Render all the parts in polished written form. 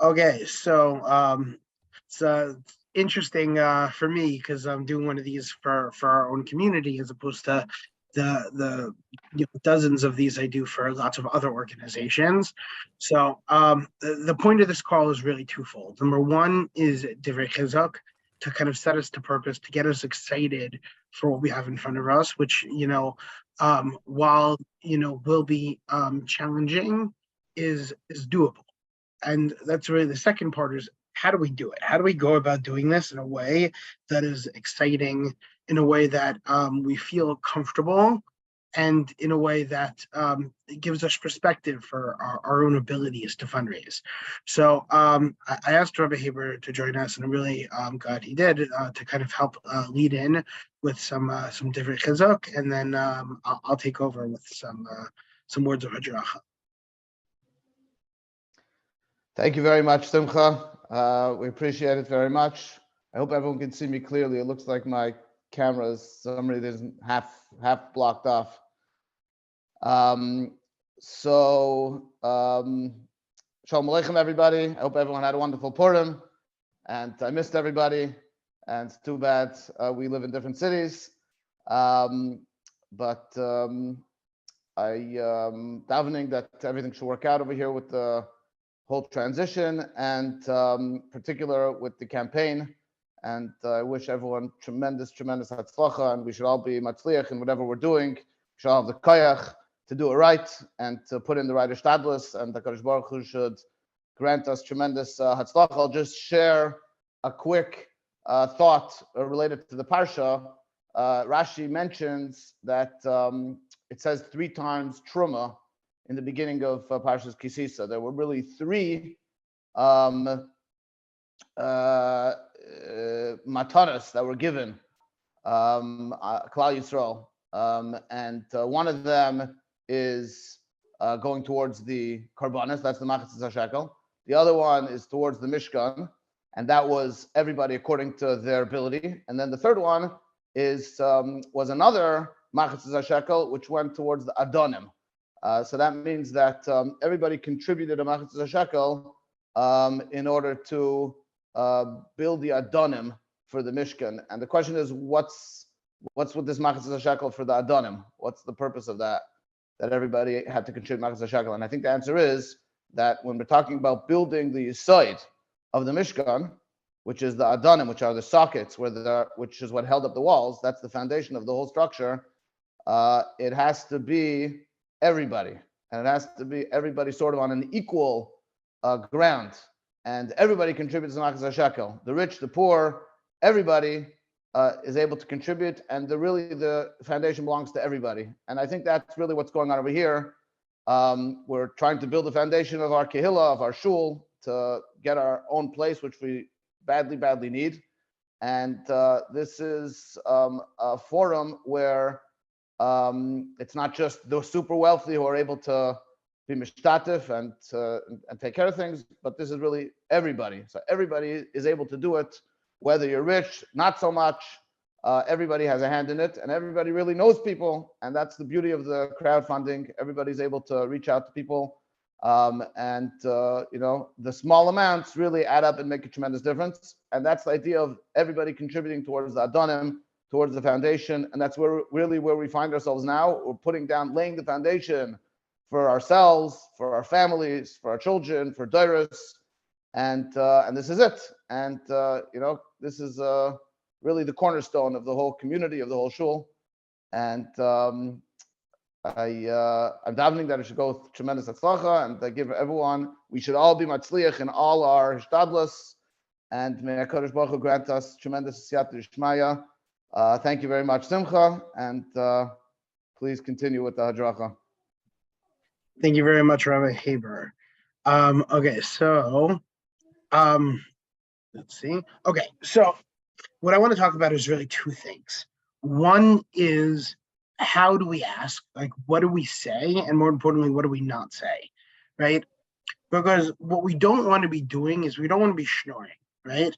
Okay, so it's interesting for me because I'm doing one of these for our own community as opposed to the dozens of these I do for lots of other organizations. So the point of this call is really twofold. Number one is divrei chizuk, to kind of set us to purpose, to get us excited for what we have in front of us, which while will be challenging, is doable. And that's really the second part is how do we do it? How do we go about doing this in a way that is exciting, in a way that we feel comfortable, and in a way that it gives us perspective for our own abilities to fundraise. So I asked Rabbi Haber to join us, and I'm really glad he did, to kind of help lead in with some different chizuk, and then I'll take over with some words of hadracha. Thank you very much, Simcha. We appreciate it very much. I hope everyone can see me clearly. It looks like my camera is somebody that isn't half blocked off. Shalom Aleichem, everybody. I hope everyone had a wonderful Purim, and I missed everybody. And it's too bad we live in different cities. But davening that everything should work out over here with the whole transition, and particular with the campaign. And I wish everyone tremendous hatzlacha, and we should all be matzliach in whatever we're doing. We should all have the koyach to do it right and to put in the right ishtadlus, and the Kadosh Baruch Hu should grant us tremendous hatzlacha. I'll just share a quick thought related to the parsha. Rashi mentions that it says 3 times truma in the beginning of Parshas Kisisa. There were really 3 mataras that were given Klal Yisrael, and one of them is going towards the karbanis. That's the machatzis hashekel. The other one is towards the Mishkan, and that was everybody according to their ability. And then the third one was another machatzis hashekel, which went towards the adonim. So that means that everybody contributed a machatzis shekel in order to build the adonim for the Mishkan. And the question is, what's with this machatzis shekel for the adonim? What's the purpose of that? That everybody had to contribute machatzis shekel. And I think the answer is that when we're talking about building the side of the Mishkan, which is the adonim, which are the sockets, which is what held up the walls, that's the foundation of the whole structure. It has to be everybody, and it has to be everybody sort of on an equal ground, and everybody contributes to machatzis shekel. The rich, the poor, everybody is able to contribute, and the foundation belongs to everybody. And I think that's really what's going on over here. We're trying to build the foundation of our kehillah, of our shul, to get our own place, which we badly need. And this is a forum where it's not just the super wealthy who are able to be mishtatif and take care of things, but this is really everybody. So everybody is able to do it, whether you're rich, not so much. Everybody has a hand in it, and everybody really knows people, and that's the beauty of the crowdfunding. Everybody's able to reach out to people, and the small amounts really add up and make a tremendous difference. And that's the idea of everybody contributing towards the adonim, towards the foundation, and that's where we find ourselves now. We're laying the foundation for ourselves, for our families, for our children, for Dairos, and this is it. And this is really the cornerstone of the whole community, of the whole shul. And I'm davening that it should go with tremendous hatzlacha, and I give everyone, we should all be matzliach in all our hishtadlus, and may HaKadosh Baruch Hu grant us tremendous siyata d'shmaya. Thank you very much, Simcha, and please continue with the hadracha. Thank you very much, Rabbi Haber. Okay, so let's see. Okay, so what I want to talk about is really 2 things. One is, how do we ask? Like, what do we say? And more importantly, what do we not say? Right? Because what we don't want to be doing is we don't want to be schnorring, right?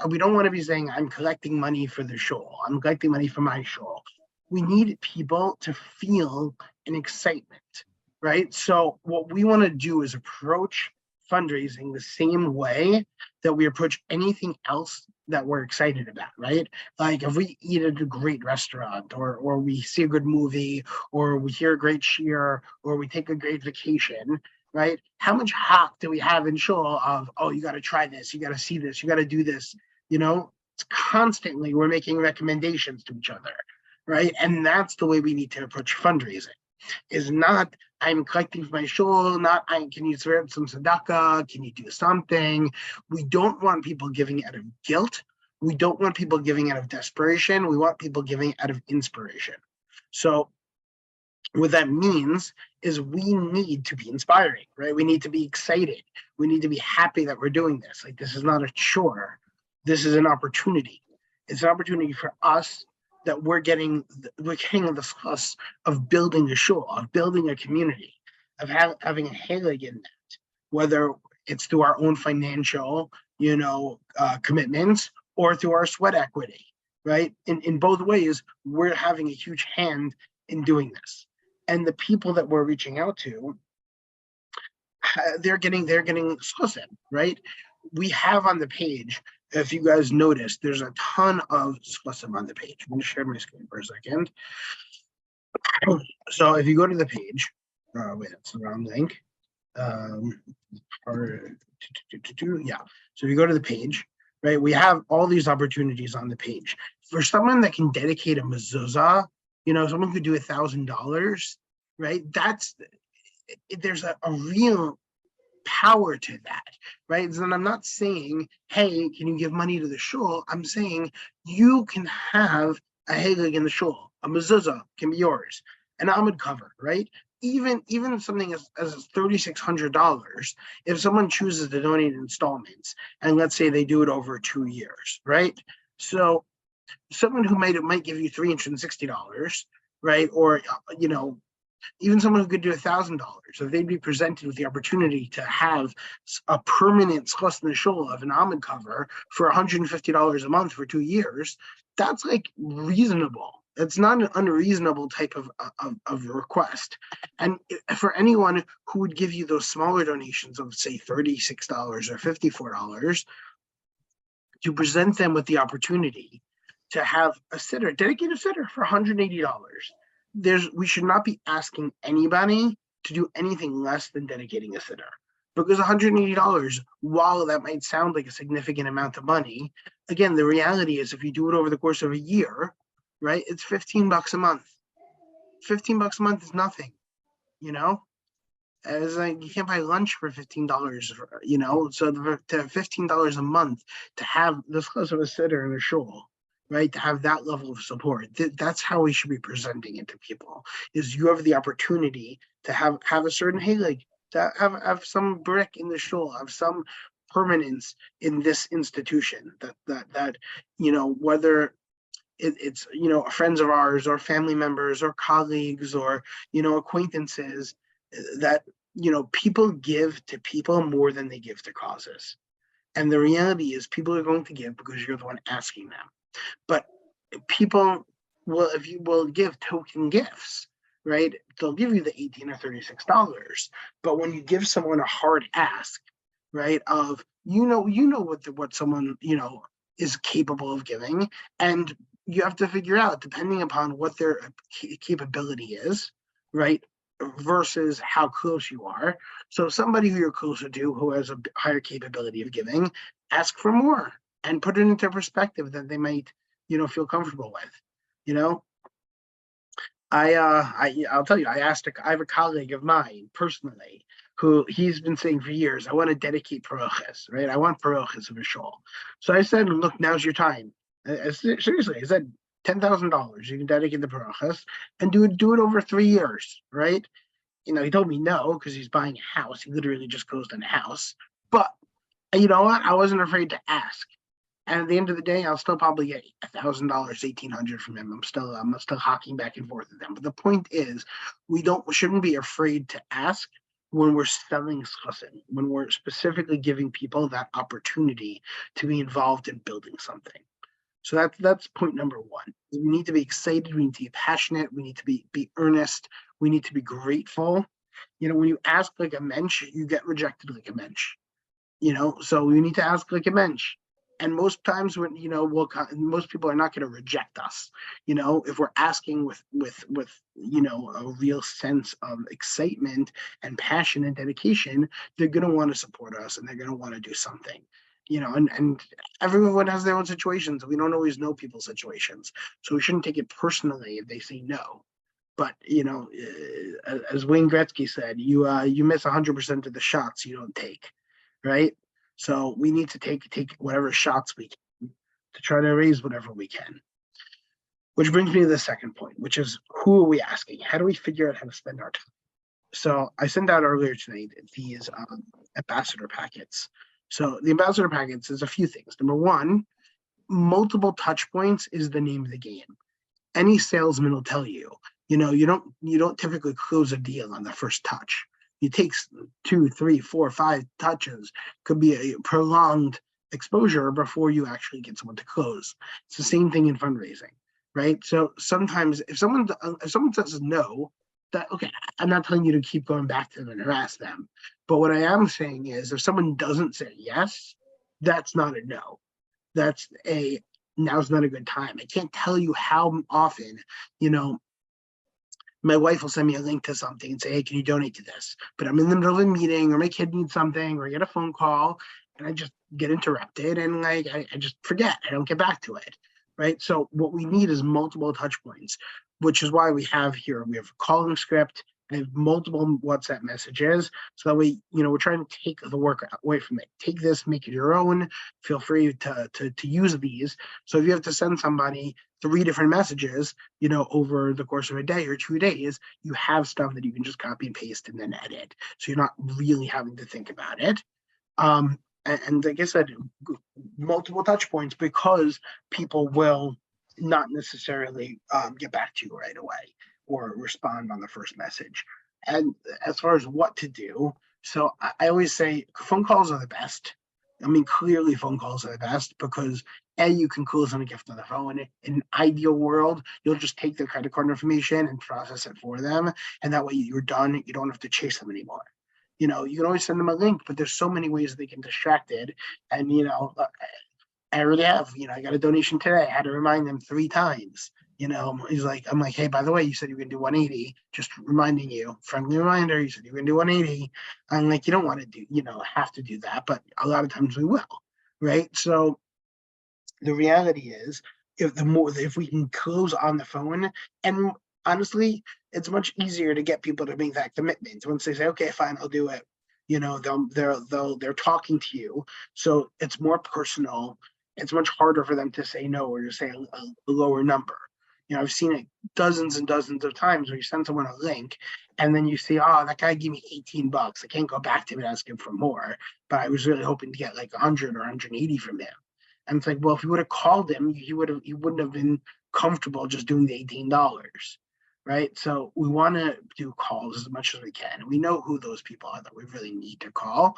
We don't want to be saying, I'm collecting money for the shul. I'm collecting money for my shul. We need people to feel an excitement, right? So what we want to do is approach fundraising the same way that we approach anything else that we're excited about, right? Like if we eat at a great restaurant, or we see a good movie, or we hear a great cheer, or we take a great vacation, right? How much hop do we have in shul of, oh, you got to try this, you got to see this, you got to do this, you know? It's constantly we're making recommendations to each other, right? And that's the way we need to approach fundraising. Is not I'm collecting for my shul, not can you swear some tzedakah, can you do something? We don't want people giving out of guilt. We don't want people giving out of desperation. We want people giving out of inspiration. So what that means is we need to be inspiring, right? We need to be excited. We need to be happy that we're doing this. Like, this is not a chore. This is an opportunity. It's an opportunity for us that we're getting the success of building a shul, of building a community, of having a helig in that, whether it's through our own financial, commitments, or through our sweat equity, right? In both ways, we're having a huge hand in doing this. And the people that we're reaching out to, they're getting schosem, right? We have on the page, if you guys notice, there's a ton of schosem on the page. I'm going to share my screen for a second. So if you go to the page, wait, that's the wrong link. Yeah. So if you go to the page, right, we have all these opportunities on the page. For someone that can dedicate a mezuzah, someone could do $1,000, right? There's a real power to that, right? And I'm not saying, hey, can you give money to the shul? I'm saying you can have a helig in the shul. A mezuzah can be yours. An amud cover, right? Even something as $3,600, if someone chooses to donate in installments, and let's say they do it over 2 years, right? So someone who might give you $360, right? Or even someone who could do $1,000, if they'd be presented with the opportunity to have a permanent schos in the shul of an amud cover for $150 a month for 2 years, that's like reasonable. It's not an unreasonable type of request. And for anyone who would give you those smaller donations of, say, $36 or $54, to present them with the opportunity to have a sitter, dedicated sitter for $180. We should not be asking anybody to do anything less than dedicating a sitter, because $180, while that might sound like a significant amount of money, again, the reality is if you do it over the course of a year, right, it's $15 a month. $15 a month is nothing, It's like you can't buy lunch for $15, So to $15 a month to have this close of a sitter in a shul, right? To have that level of support. That's how we should be presenting it to people. Is you have the opportunity to have a certain helig, to have some brick in the shul, have some permanence in this institution. That whether it's friends of ours or family members or colleagues or acquaintances, that people give to people more than they give to causes. And the reality is people are going to give because you're the one asking them. But people if you will give token gifts, right, they'll give you the $18 or $36. But when you give someone a hard ask, right, of what someone is capable of giving, and you have to figure out, depending upon what their capability is, right, versus how close you are. So somebody who you're closer to, who has a higher capability of giving, ask for more and put it into perspective that they might, feel comfortable with. I'll tell you, I have a colleague of mine personally who he's been saying for years, I want to dedicate parochas, right? I want parochas of a shul. So I said, look, now's your time. Seriously, I said $10,000. You can dedicate the parochas and do it over 3 years, right? He told me no because he's buying a house. He literally just closed on a house. But you know what? I wasn't afraid to ask. And at the end of the day, I'll still probably get $1,000, $1,800 from him. I'm still hawking back and forth with them. But the point is, we shouldn't be afraid to ask when we're selling schosim, when we're specifically giving people that opportunity to be involved in building something. So that's point number one. We need to be excited. We need to be passionate. We need to be earnest. We need to be grateful. When you ask like a mensch, you get rejected like a mensch. So you need to ask like a mensch. And most times when most people are not going to reject us. If we're asking with a real sense of excitement and passion and dedication, they're going to want to support us and they're going to want to do something. And everyone has their own situations. We don't always know people's situations, so we shouldn't take it personally if they say no. But as Wayne Gretzky said, you miss 100% of the shots you don't take, right? So we need to take whatever shots we can to try to raise whatever we can. Which brings me to the second point, which is who are we asking? How do we figure out how to spend our time? So I sent out earlier tonight these ambassador packets. So the ambassador packets is a few things. Number one, multiple touch points is the name of the game. Any salesman will tell you, you don't typically close a deal on the first touch. It takes 2, 3, 4, 5 touches. Could be a prolonged exposure before you actually get someone to close. It's the same thing in fundraising, right? So sometimes if someone says no, that okay, I'm not telling you to keep going back to them and harass them. But what I am saying is if someone doesn't say yes, that's not a no. That's a now's not a good time. I can't tell you how often, my wife will send me a link to something and say, hey, can you donate to this? But I'm in the middle of a meeting or my kid needs something or I get a phone call and I just get interrupted and like I just forget. I don't get back to it. Right. So what we need is multiple touch points, which is why we have a calling script. I have multiple WhatsApp messages. So that way, we're trying to take the work away from it. Take this, make it your own. Feel free to use these. So if you have to send somebody 3 different messages, over the course of a day or 2 days, you have stuff that you can just copy and paste and then edit. So you're not really having to think about it. And like I said, multiple touch points because people will not necessarily get back to you right away or respond on the first message. And as far as what to do, so I always say phone calls are the best. I mean, clearly phone calls are the best because you can close on a gift on the phone. In an ideal world, you'll just take their credit card information and process it for them. And that way you're done. You don't have to chase them anymore. You can always send them a link, but there's so many ways they get distracted. And, I already have, I got a donation today. I had to remind them 3 times. I'm like, hey, by the way, you said you were going to do 180. Just reminding you, friendly reminder, you said you were going to do 180. I'm like, you don't want to do, have to do that, but a lot of times we will, right? So the reality is, if we can close on the phone, and honestly, it's much easier to get people to make that commitment once they say, okay, fine, I'll do it. They're talking to you, so it's more personal. It's much harder for them to say no or to say a lower number. I've seen it dozens and dozens of times where you send someone a link and then you say, oh, that guy gave me $18. I can't go back to him and ask him for more, but I was really hoping to get like 100 or 180 from him. And it's like, well, if you would have called him, he wouldn't have been comfortable just doing the $18, right? So we want to do calls as much as we can. We know who those people are that we really need to call.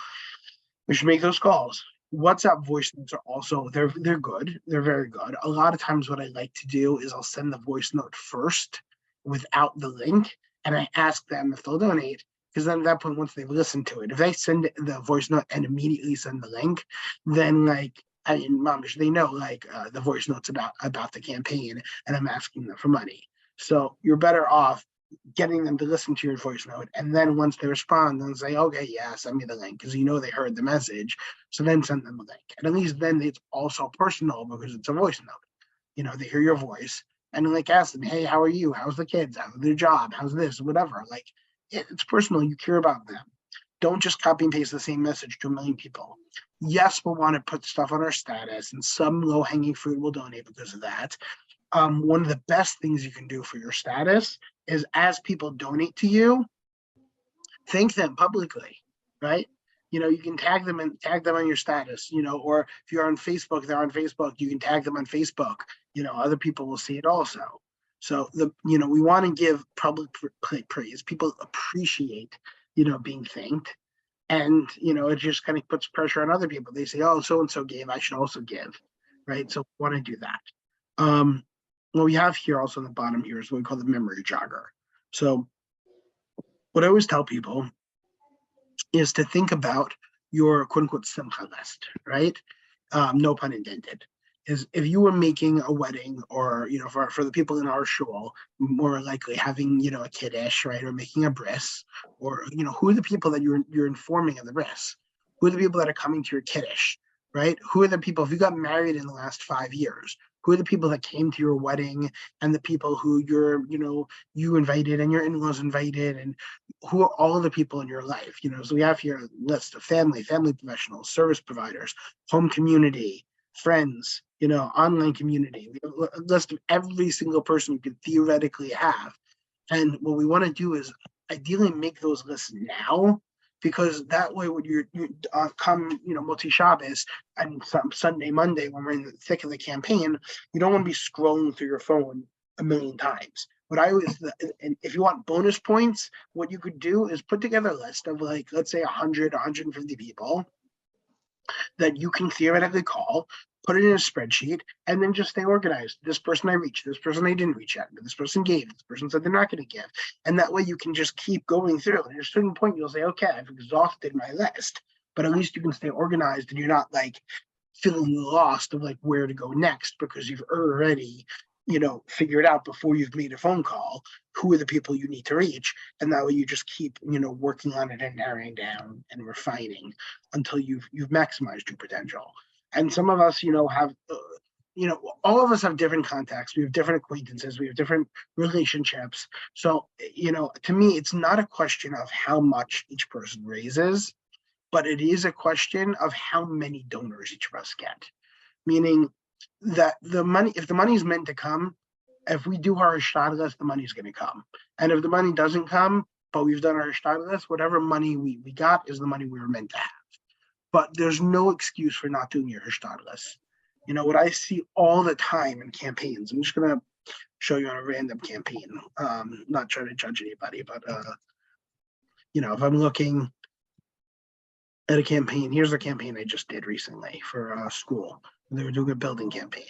We should make those calls. WhatsApp voice notes are also they're good. They're very good. A lot of times, what I like to do is I'll send the voice note first without the link, and I ask them if they'll donate. Because then at that point, once they've listened to it, if they send the voice note and immediately send the link, then they know the voice note's about the campaign, and I'm asking them for money. So you're better off getting them to listen to your voice note, and then once they respond, then say, okay, yeah, send me the link, because they heard the message. So then send them a link, and at least then it's also personal because it's a voice note. They hear your voice, and ask them, hey, how are you? How's the kids? How's their job? How's this? Whatever. It's personal. You care about them. Don't just copy and paste the same message to a million people. Yes, we'll want to put stuff on our status, and some low-hanging fruit will donate because of that. One of the best things you can do for your status is, as people donate to you, thank them publicly, right? You can tag them on your status, or if you're on Facebook, they're on Facebook, you can tag them on Facebook. Other people will see it also. So we want to give public praise. People appreciate, being thanked. And, it just kind of puts pressure on other people. They say, oh, so-and-so gave, I should also give, right? So we want to do that. What we have here also on the bottom here is what we call the memory jogger. So what I always tell people is to think about your quote unquote simcha list, right? No pun intended. Is if you were making a wedding, or for the people in our shul, more likely having a kiddush, right, or making a bris, or who are the people that you're informing of the bris? Who are the people that are coming to your kiddush, right? Who are the people, if you got married in the last 5 years, who are the people that came to your wedding, and the people who you invited and your in-laws invited, and who are all the people in your life? So we have here a list of family professionals, service providers, home community, friends, online community. We have a list of every single person you could theoretically have. And what we want to do is ideally make those lists now, because that way when you come, Motzi Shabbos and Sunday, Monday, when we're in the thick of the campaign, you don't want to be scrolling through your phone a million times. What I always, and if you want bonus points, what you could do is put together a list of, like, let's say 100, 150 people that you can theoretically call, put it in a spreadsheet, and then just stay organized. This person I reached, this person I didn't reach out, this person gave, this person said they're not going to give. And that way you can just keep going through. And at a certain point, you'll say, okay, I've exhausted my list, but at least you can stay organized, and you're not like feeling lost of like where to go next, because you've already figured out before you've made a phone call who are the people you need to reach. And that way you just keep working on it and narrowing down and refining until you've maximized your potential. And some of us have all of us have different contacts, we have different acquaintances, we have different relationships. So to me, it's not a question of how much each person raises, but it is a question of how many donors each of us get. Meaning that the money, if the money is meant to come, if we do our hishtadlus, the money's going to come. And if the money doesn't come, but we've done our hishtadlus, whatever money we got is the money we were meant to have. But there's no excuse for not doing your hishtadlus. What I see all the time in campaigns, I'm just going to show you on a random campaign, not trying to judge anybody, but if I'm looking at a campaign, here's a campaign I just did recently for a school. They were doing a building campaign.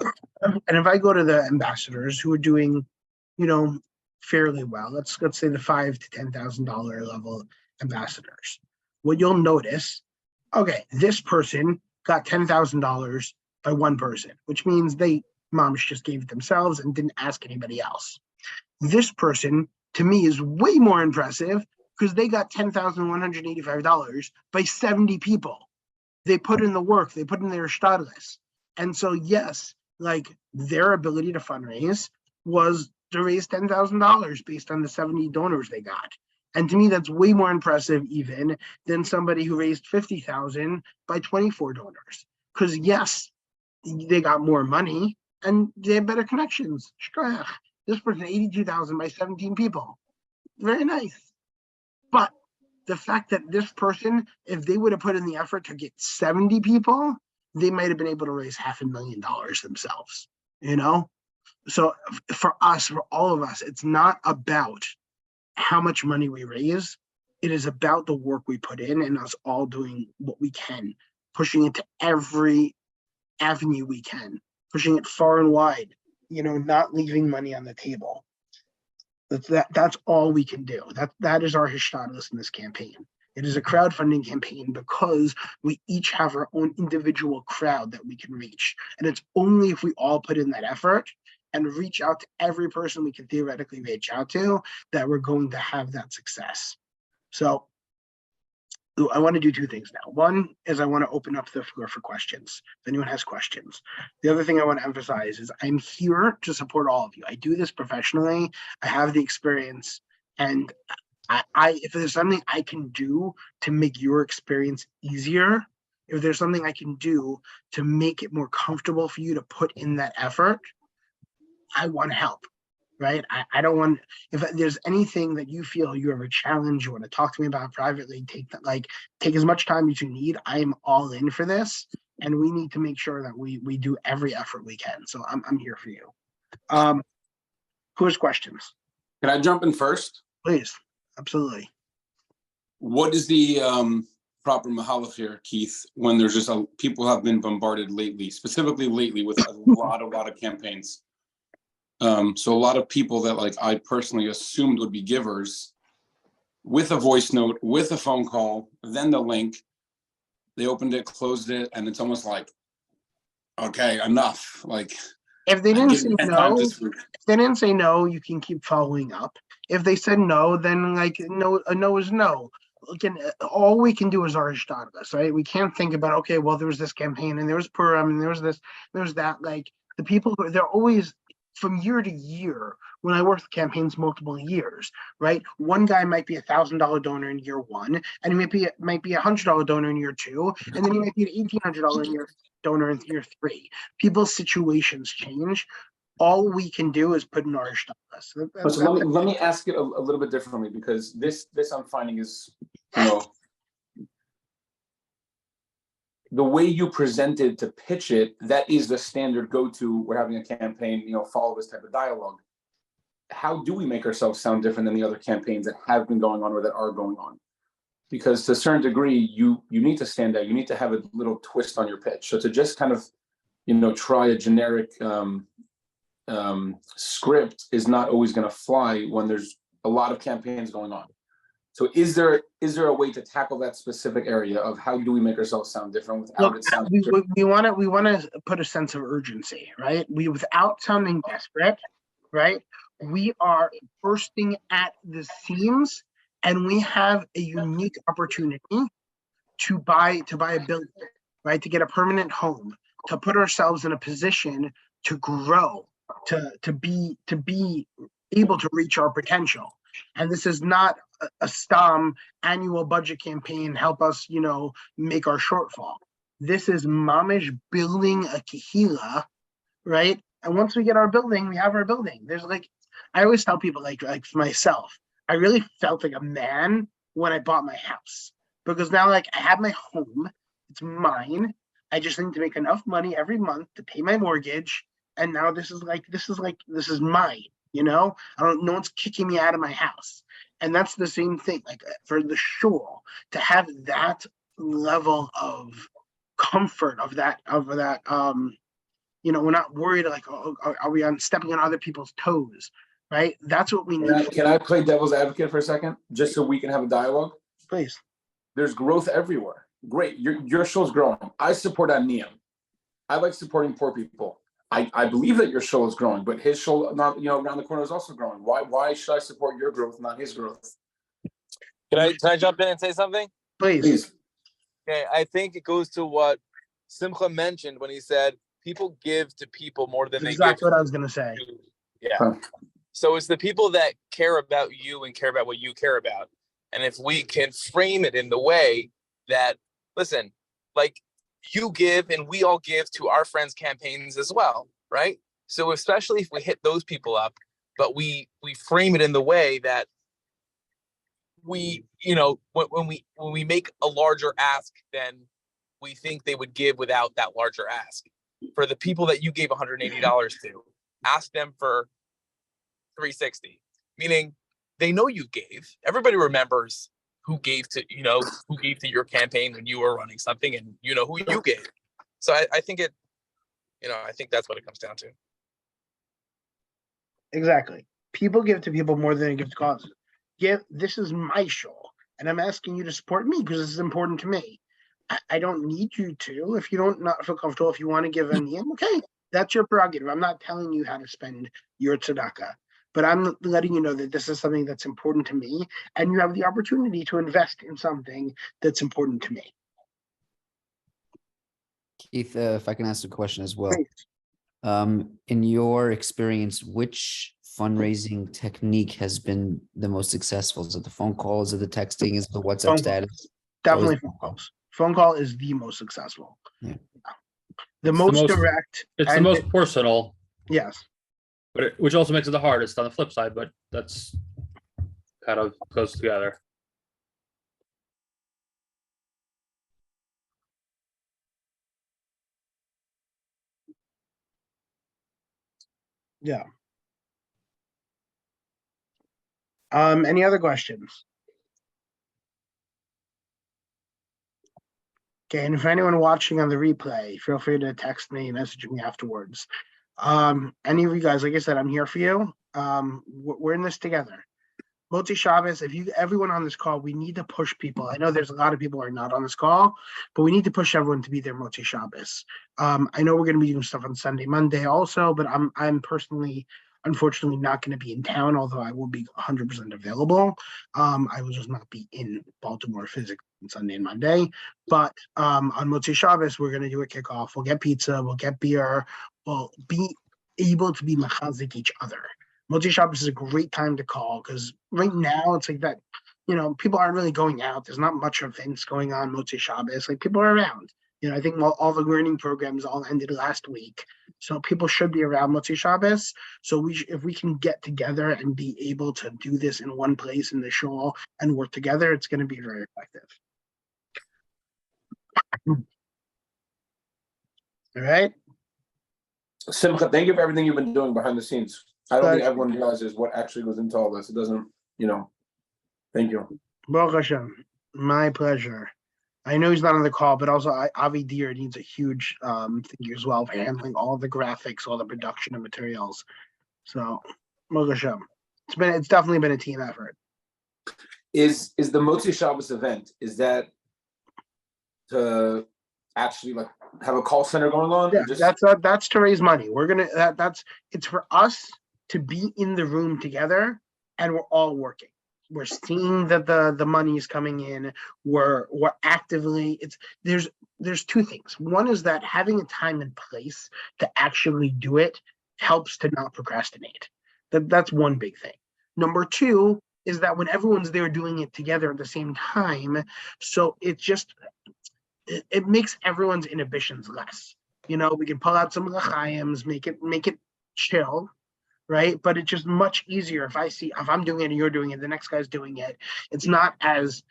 And if I go to the ambassadors who are doing, fairly well, let's say the $5,000 to $10,000 level ambassadors, what you'll notice, okay, this person got $10,000 by one person, which means moms just gave it themselves and didn't ask anybody else. This person, to me, is way more impressive because they got $10,185 by 70 people. They put in the work, they put in their hishtadlus. And so, yes, like their ability to fundraise was to raise $10,000 based on the 70 donors they got. And to me, that's way more impressive even than somebody who raised $50,000 by 24 donors. Because yes, they got more money and they have better connections. This person, 82,000 by 17 people. Very nice. But the fact that this person, if they would have put in the effort to get 70 people, they might have been able to raise $500,000 themselves, So for us, for all of us, it's not about how much money we raise. It is about the work we put in and us all doing what we can, pushing it to every avenue we can, pushing it far and wide, not leaving money on the table. That's all we can do. That is our hishtadlus in this campaign. It is a crowdfunding campaign because we each have our own individual crowd that we can reach. And it's only if we all put in that effort and reach out to every person we can theoretically reach out to that we're going to have that success. So I want to do two things now. One is I want to open up the floor for questions, if anyone has questions. The other thing I want to emphasize is I'm here to support all of you. I do this professionally. I have the experience, and if there's something I can do to make your experience easier, if there's something I can do to make it more comfortable for you to put in that effort, I want to help. Right? I don't want, if there's anything that you feel you have a challenge, you want to talk to me about privately, take as much time as you need. I am all in for this, and we need to make sure that we do every effort we can. So I'm here for you. Who has questions? Can I jump in first? Please, absolutely. What is the proper mahalach here, Keith, when there's just people have been bombarded lately, specifically lately with a lot of campaigns? So a lot of people that like I personally assumed would be givers, with a voice note, with a phone call, then the link, they opened it, closed it, and it's almost like, okay, enough. Like, If they I'm didn't giving say 10 times no, this week. if they didn't say no, you can keep following up. If they said no, then like no, a no is no. Again, all we can do is our ishtadas, right? We can't think about, okay, well, there was this campaign and there was Purim and there was this, there was that. Like the people, they're always from year to year. When I worked campaigns multiple years, right? One guy might be $1,000 donor in year one, and he might be $100 donor in year two, and then he might be an $1,800 donor in year three. People's situations change. All we can do is put in our ishtadas. So let me ask it a little bit differently, because this I'm finding is, the way you presented to pitch it, that is the standard go-to. We're having a campaign, follow this type of dialogue. How do we make ourselves sound different than the other campaigns that have been going on or that are going on? Because to a certain degree, you need to stand out. You need to have a little twist on your pitch. So to just kind of, try a generic script is not always going to fly when there's a lot of campaigns going on. So is there a way to tackle that specific area of how do we make ourselves sound different without it sounding we want to put a sense of urgency, right? Without sounding desperate, right? We are bursting at the seams, and we have a unique opportunity to buy a building, right? To get a permanent home, to put ourselves in a position to grow, to be able to reach our potential. And this is not a STOM annual budget campaign, help us, make our shortfall. This is mamish building a kahila, right? And once we get our building, we have our building. There's like, I always tell people, like for myself, I really felt like a man when I bought my house, because now like I have my home, it's mine. I just need to make enough money every month to pay my mortgage. And now this is mine, I don't, no one's kicking me out of my house. And that's the same thing, like for the shul, to have that level of comfort we're not worried like, oh, are we stepping on other people's toes, right? That's what we need. Can I play devil's advocate for a second, just so we can have a dialogue? Please. There's growth everywhere. Great, your show's growing. I support Aniyim. I like supporting poor people. I believe that your show is growing, but his show, not around the corner, is also growing. Why should I support your growth, not his growth? Can I jump in and say something? Please. Okay, I think it goes to what Simcha mentioned when he said people give to people more than they give. Exactly what I was gonna say. Yeah. Huh. So it's the people that care about you and care about what you care about. And if we can frame it in the way that, listen, like you give and we all give to our friends' campaigns as well, right? So especially if we hit those people up, but we frame it in the way that we, when we make a larger ask than we think they would give without that larger ask. For the people that you gave $180 to, ask them for $360, meaning they know you gave. Everybody remembers who gave to your campaign when you were running something, and you know who you gave. So I think I think that's what it comes down to. Exactly. People give to people more than they give to causes. This is my show, and I'm asking you to support me because this is important to me. I don't need you to. If you don't not feel comfortable, if you want to give a name, okay, that's your prerogative. I'm not telling you how to spend your tzedakah, but I'm letting you know that this is something that's important to me, and you have the opportunity to invest in something that's important to me. Keith, if I can ask a question as well. In your experience, which fundraising technique has been the most successful? Is it the phone calls? Is it the texting? Is it the WhatsApp status? Definitely phone calls. Phone call is the most successful. Yeah. The most direct. It's the most personal. Yes. But which also makes it the hardest on the flip side, but that's kind of goes together. Yeah. Any other questions? Okay, and if anyone watching on the replay, feel free to text me, message me afterwards. Any of you guys, like I said, I'm here for you. We're in this together. Motzi Shabbos, everyone on this call, we need to push people. I know there's a lot of people who are not on this call, but we need to push everyone to be there Motzi Shabbos. I know we're going to be doing stuff on Sunday, Monday also, but I'm personally, unfortunately, not going to be in town, although I will be 100% available. I will just not be in Baltimore physically on Sunday and Monday. But on Motzi Shabbos, we're going to do a kickoff. We'll get pizza, we'll get beer, we'll be able to be machazik each other. Motzi Shabbos is a great time to call because right now it's like that, people aren't really going out. There's not much events going on Motzi Shabbos. Like people are around. I think all the learning programs all ended last week. So people should be around Motzi Shabbos. So if we can get together and be able to do this in one place in the shul and work together, it's going to be very effective. All right. Simcha, thank you for everything you've been doing behind the scenes. I don't think everyone realizes what actually goes into all this. It doesn't, thank you. Baruch Hashem, my pleasure. I know he's not on the call, but also Avi Deer needs a huge thank you as well for handling all the graphics, all the production and materials. So, Baruch Hashem. It's definitely been a team effort. Is the Motzi Shabbos event, is that to actually have a call center going on? Yeah, that's to raise money. We're gonna it's for us to be in the room together, and we're all working. We're seeing that the money is coming in. We're actively. There's two things. One is that having a time and place to actually do it helps to not procrastinate. That's one big thing. Number two is that when everyone's there doing it together at the same time, so it makes everyone's inhibitions less. We can pull out some l'chaims, make it chill, right? But it's just much easier if I'm doing it and you're doing it, the next guy's doing it. It's not as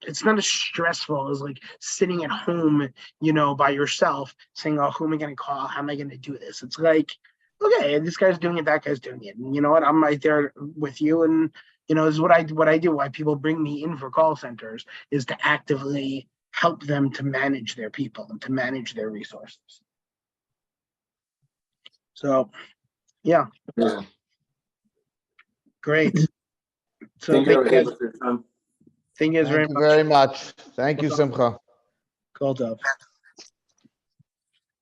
it's not as stressful as sitting at home, by yourself saying, oh, who am I going to call? How am I going to do this? It's like, okay, this guy's doing it, that guy's doing it. And you know what? I'm right there with you. And, this is what I do. Why people bring me in for call centers is to actively help them to manage their people and to manage their resources. So, yeah. Great. So Thank you very Thank you very much. Thank you, Simcha. Called up.